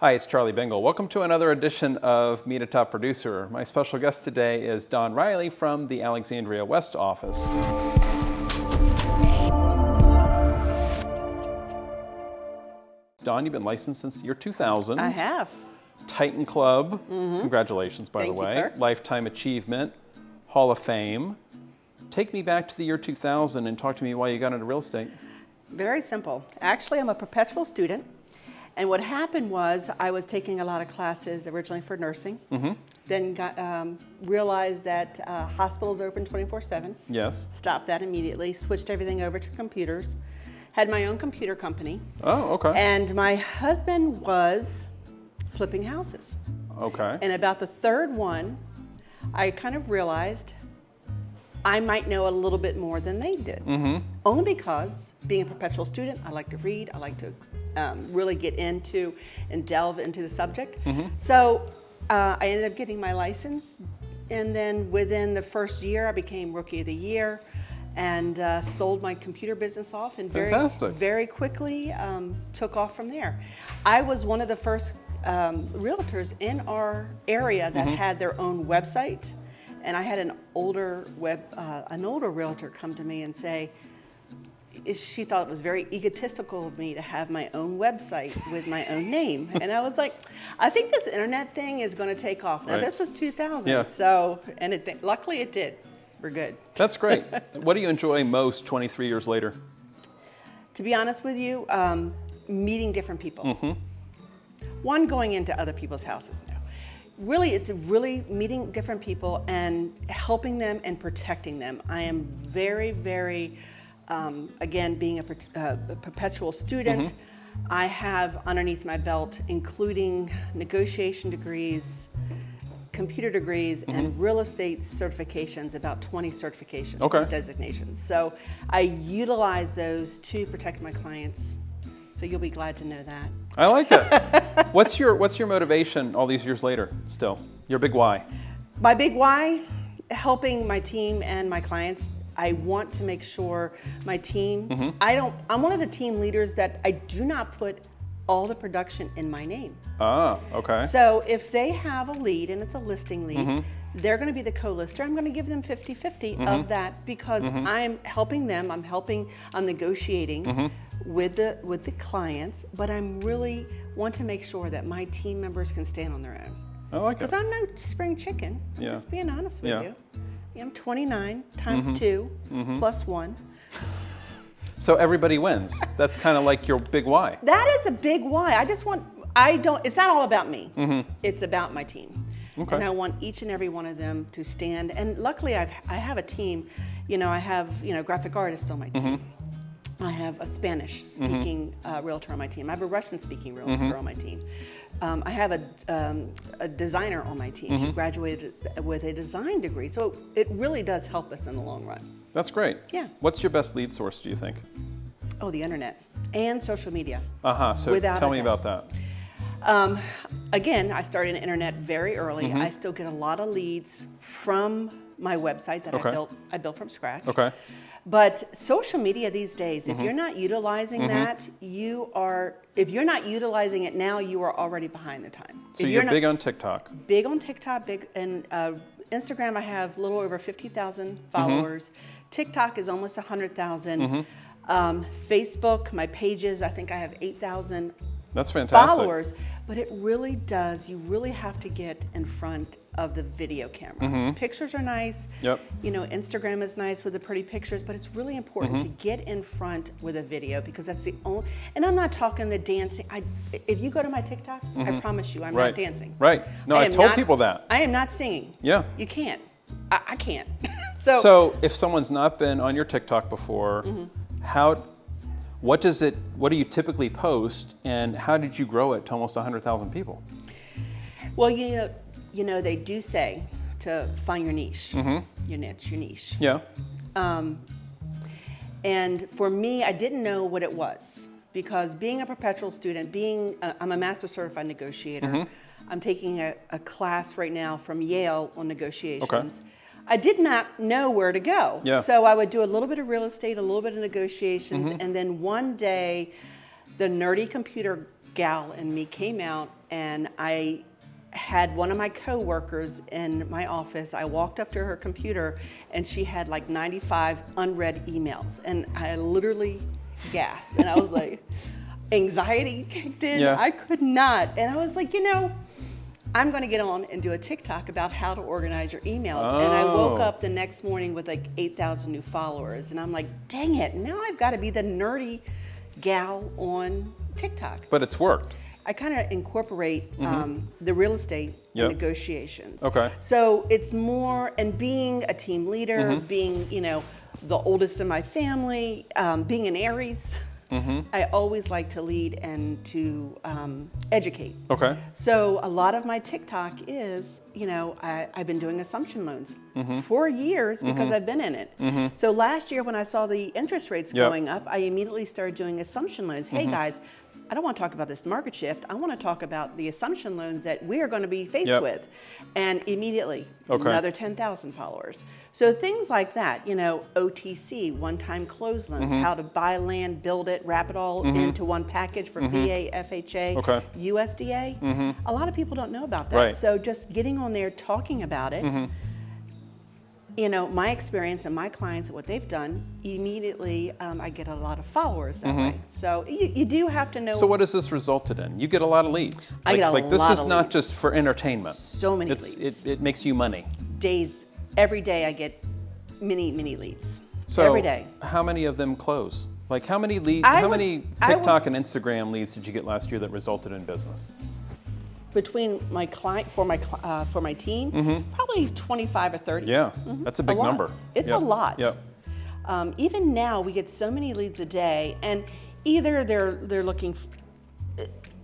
Hi, it's Charlie Bengel. Welcome to another edition of Meet a Top Producer. My special guest today is Don Riley from the Alexandria West office. Don, you've been licensed since the year 2000. I have. Titan Club, congratulations by the way. Thank you, sir. Lifetime Achievement, Hall of Fame. Take me back to the year 2000 and talk to me why you got into real estate. Very simple. Actually, I'm a perpetual student. And what happened was I was taking a lot of classes originally for nursing. Then realized that hospitals open 24/7. Yes. Stopped that immediately, switched everything over to computers. Had my own computer company. Oh, okay. And my husband was flipping houses. Okay. And about the third one, I kind of realized I might know a little bit more than they did. Only because being a perpetual student, I like to read, I like to really get into and delve into the subject. So I ended up getting my license, and then within the first year, I became Rookie of the Year and sold my computer business off, and very quickly took off from there. I was one of the first realtors in our area that had their own website, and I had an older realtor come to me and say, she thought it was very egotistical of me to have my own website with my own name. And I was like, I think this internet thing is going to take off. Now, this was 2000. Yeah. So, and luckily it did. We're good. That's great. What do you enjoy most 23 years later? To be honest with you, meeting different people. One, going into other people's houses now. Really, it's really meeting different people and helping them and protecting them. I am very, very, again, being a perpetual student, I have underneath my belt, including negotiation degrees, computer degrees, and real estate certifications, about 20 certifications and designations. So I utilize those to protect my clients. So you'll be glad to know that. I like it. What's your motivation all these years later still? Your big why? My big why, helping my team and my clients. I want to make sure my team, I'm one of the team leaders that I do not put all the production in my name. Ah, okay. So if they have a lead and it's a listing lead, they're going to be the co-lister. I'm going to give them 50-50 of that because I'm helping them. I'm negotiating with the clients, but I'm really want to make sure that my team members can stand on their own. I like it. Because I'm no spring chicken. I'm just being honest with you. I'm 29 times 2 plus 1. So everybody wins. That's kind of like your big why. That is a big why. It's not all about me. It's about my team. Okay. And I want each and every one of them to stand. And luckily I have a team. I have, graphic artists on my team. I have a Spanish speaking realtor on my team. I have a Russian speaking realtor on my team. I have a designer on my team. She graduated with a design degree. So it really does help us in the long run. That's great. Yeah. What's your best lead source, do you think? Oh, the internet and social media. So tell me about that. Again, I started the internet very early. I still get a lot of leads from my website that I built from scratch. Okay. But social media these days, if you're not utilizing that, if you're not utilizing it now, you are already behind the time. So you're big on TikTok? Big on TikTok, and Instagram I have a little over 50,000 followers. TikTok is almost 100,000. Facebook, my pages, I think I have 8,000 That's fantastic. followers. But it really does, you really have to get in front of the video camera. Pictures are nice. Yep. Instagram is nice with the pretty pictures, but it's really important to get in front with a video because that's the only, and I'm not talking the dancing. If you go to my TikTok, I promise you, I'm not dancing. Right. No, I've told people that. I am not singing. Yeah. You can't. I can't. So if someone's not been on your TikTok before, what do you typically post, and how did you grow it to almost 100,000 people? Well, they do say to find your niche, your niche. Yeah. And for me, I didn't know what it was because being a perpetual student, I'm a master certified negotiator. I'm taking a class right now from Yale on negotiations. I did not know where to go. Yeah. So I would do a little bit of real estate, a little bit of negotiations, and then one day the nerdy computer gal in me came out and I had one of my coworkers in my office. I walked up to her computer and she had like 95 unread emails, and I literally gasped, and I was like, anxiety kicked in. Yeah. I could not, and I was like, I'm going to get on and do a TikTok about how to organize your emails. And I woke up the next morning with like 8,000 new followers, and I'm like, dang it, now I've got to be the nerdy gal on TikTok. But it's worked. I kind of incorporate the real estate and negotiations. Okay. So it's more, and being a team leader, being, the oldest in my family, being an Aries, I always like to lead and to educate. Okay. So a lot of my TikTok is, I've been doing assumption loans for years because I've been in it. So last year when I saw the interest rates going up, I immediately started doing assumption loans. Hey guys, I don't want to talk about this market shift. I want to talk about the assumption loans that we are going to be faced with. And immediately, another 10,000 followers. So things like that, OTC, one-time close loans, how to buy land, build it, wrap it all into one package for VA, FHA, USDA. A lot of people don't know about that. Right. So just getting on there, talking about it, my experience and my clients, what they've done, immediately I get a lot of followers that way. So you do have to know. So what has this resulted in? You get a lot of leads. I get a like this lot is of not leads. just for entertainment. So many leads. It makes you money. Every day I get many leads. So every day. How many of them close? Like how many leads? Many TikTok and Instagram leads did you get last year that resulted in business? Between my client for my team, probably 25 or 30. Yeah, that's a big number. It's a lot. Yep. Even now, we get so many leads a day, and either they're looking.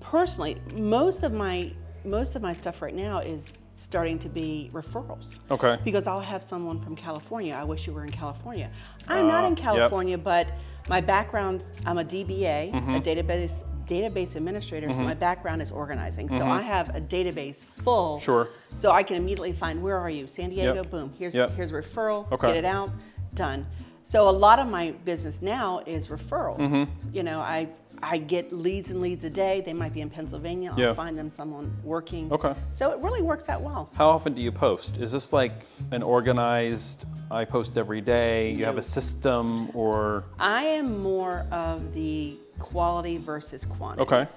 Personally, most of my stuff right now is starting to be referrals. Okay. Because I'll have someone from California. I wish you were in California. I'm not in California, but my background, I'm a DBA, a database administrator, so my background is organizing. So I have a database full. Sure. So I can immediately find, where are you? San Diego, boom. Here's a referral, get it out, done. So a lot of my business now is referrals. I get leads and leads a day. They might be in Pennsylvania. I'll find them someone working. Okay. So it really works out well. How often do you post? Is this like an organized, I post every day, you have a system, or? I am more of the quality versus quantity. Okay.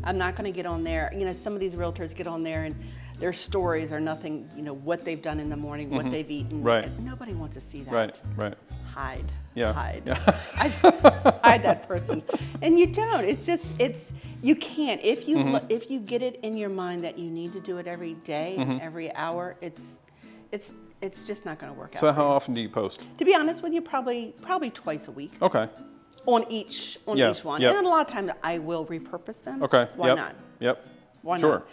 I'm not going to get on there. Some of these realtors get on there and their stories are nothing, what they've done in the morning, what they've eaten. Right. And nobody wants to see that. Right. Hide. Yeah. Hide. Yeah. Hide that person. And you don't. You can't. If you get it in your mind that you need to do it every day, every hour, it's just not going to work out. So how often do you post? To be honest with you, probably twice a week. Okay. On each one. Yep. And then a lot of times I will repurpose them. Okay. Why not? Yep. Why Sure.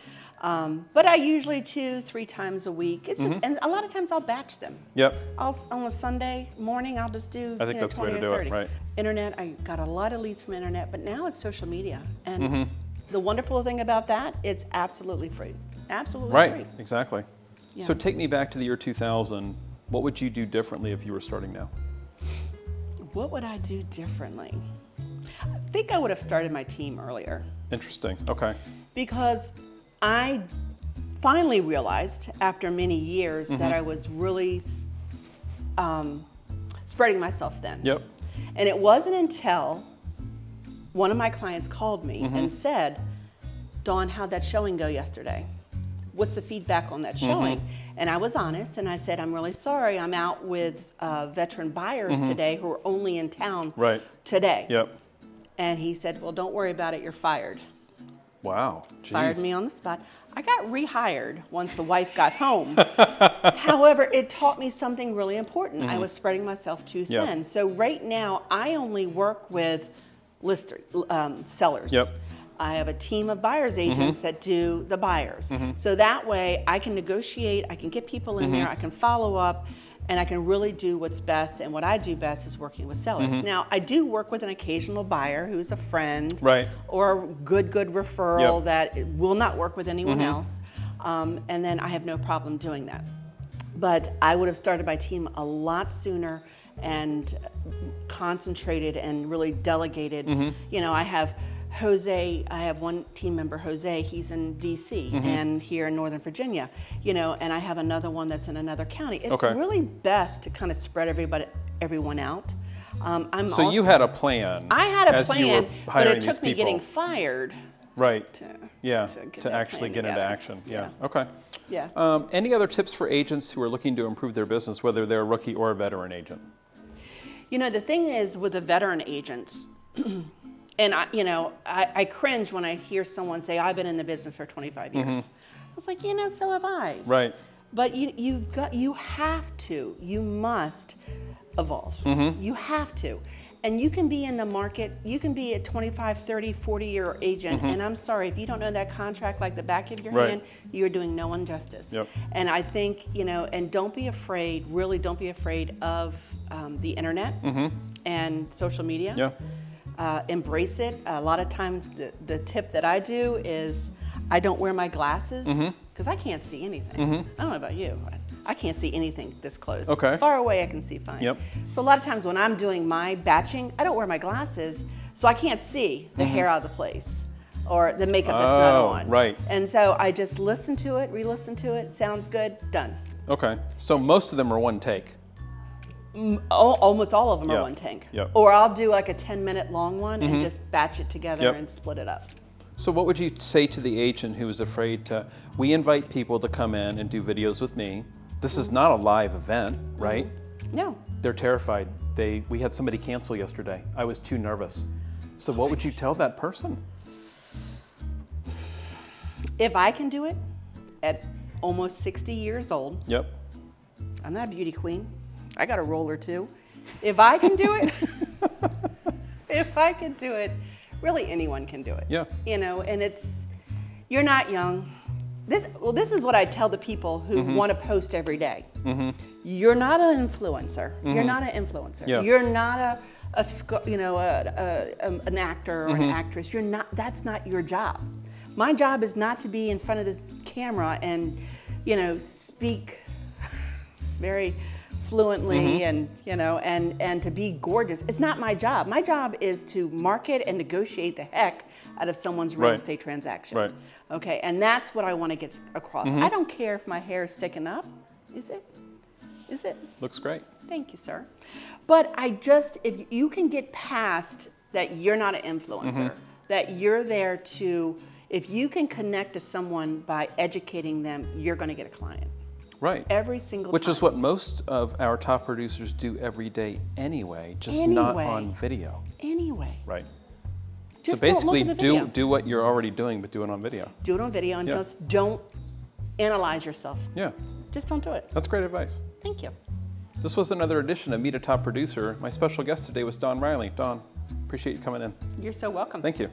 not? But I usually 2-3 times a week. It's just, and a lot of times I'll batch them. Yep. On a Sunday morning, I'll just do. I think that's the way 20 to or do 30. it, right? Internet, I got a lot of leads from internet, but now it's social media, and the wonderful thing about that, it's absolutely free. Absolutely free. Right. Exactly. Yeah. So take me back to the year 2000. What would you do differently if you were starting now? What would I do differently? I think I would have started my team earlier. Interesting. Okay. Because I finally realized after many years that I was really spreading myself thin. Yep. And it wasn't until one of my clients called me and said, Dawn, how'd that showing go yesterday? What's the feedback on that showing? And I was honest, and I said, I'm really sorry. I'm out with veteran buyers today who are only in town today. Yep. And he said, well, don't worry about it. You're fired. Wow. Jeez. Fired me on the spot. I got rehired once the wife got home. However, it taught me something really important. I was spreading myself too thin. Yep. So right now, I only work with sellers. Yep. I have a team of buyers agents that do the buyers. So that way I can negotiate, I can get people in there, I can follow up, and I can really do what's best. And what I do best is working with sellers. Now, I do work with an occasional buyer who's a friend or a good referral that will not work with anyone else. And then I have no problem doing that. But I would have started my team a lot sooner and concentrated and really delegated. I have Jose, I have one team member, Jose, he's in DC and here in Northern Virginia, you know, and I have another one that's in another county. It's really best to kind of spread everyone out. So you had a plan. I had a as you plan, were but hiring it took these me people. getting fired. Right. To To actually get into action. Yeah. Okay. Yeah. Any other tips for agents who are looking to improve their business, whether they're a rookie or a veteran agent? You know, the thing is with the veteran agents, and I cringe when I hear someone say, I've been in the business for 25 years. I was like, you know, so have I. Right. But you must evolve. You have to. And you can be in the market, you can be a 25, 30, 40-year agent, and I'm sorry, if you don't know that contract like the back of your hand, you're doing no one justice. Yep. And I think, you know, and don't be afraid, really don't be afraid of the internet and social media. Yeah. Embrace it. A lot of times the tip that I do is I don't wear my glasses because I can't see anything. I don't know about you, but I can't see anything this close. Okay. Far away I can see fine. Yep. So a lot of times when I'm doing my batching, I don't wear my glasses, so I can't see the hair out of the place or the makeup that's not on. Right. And so I just listen to it, re-listen to it, sounds good, done. Okay. So most of them are one take. Almost all of them are Yeah. one tank. Yep. Or I'll do like a 10-minute long one and just batch it together and split it up. So what would you say to the agent who is afraid to, we invite people to come in and do videos with me. This is not a live event, right? No. They're terrified. We had somebody cancel yesterday. I was too nervous. So what would you tell that person? If I can do it at almost 60 years old, Yep. I'm not a beauty queen. I got a roller too. If I can do it, if I can do it, really anyone can do it. Yeah. You know, and you're not young. This is what I tell the people who want to post every day. You're not an influencer. You're not an influencer. Yeah. You're not an actor or an actress. You're not. That's not your job. My job is not to be in front of this camera and, you know, speak very fluently and, you know, and to be gorgeous. It's not my job. My job is to market and negotiate the heck out of someone's real estate transaction. Right. Okay, and that's what I want to get across. I don't care if my hair is sticking up. Is it? Is it? Looks great. Thank you, sir. But if you can get past that you're not an influencer, that you're there to, if you can connect to someone by educating them, you're going to get a client. Right. Every single Which time. is what most of our top producers do every day anyway, just not on video. Anyway. Right. Just So basically don't look at the video. do what you're already doing, but do it on video. Do it on video and just don't analyze yourself. Yeah. Just don't do it. That's great advice. Thank you. This was another edition of Meet a Top Producer. My special guest today was Dawn Riley. Dawn, appreciate you coming in. You're so welcome. Thank you.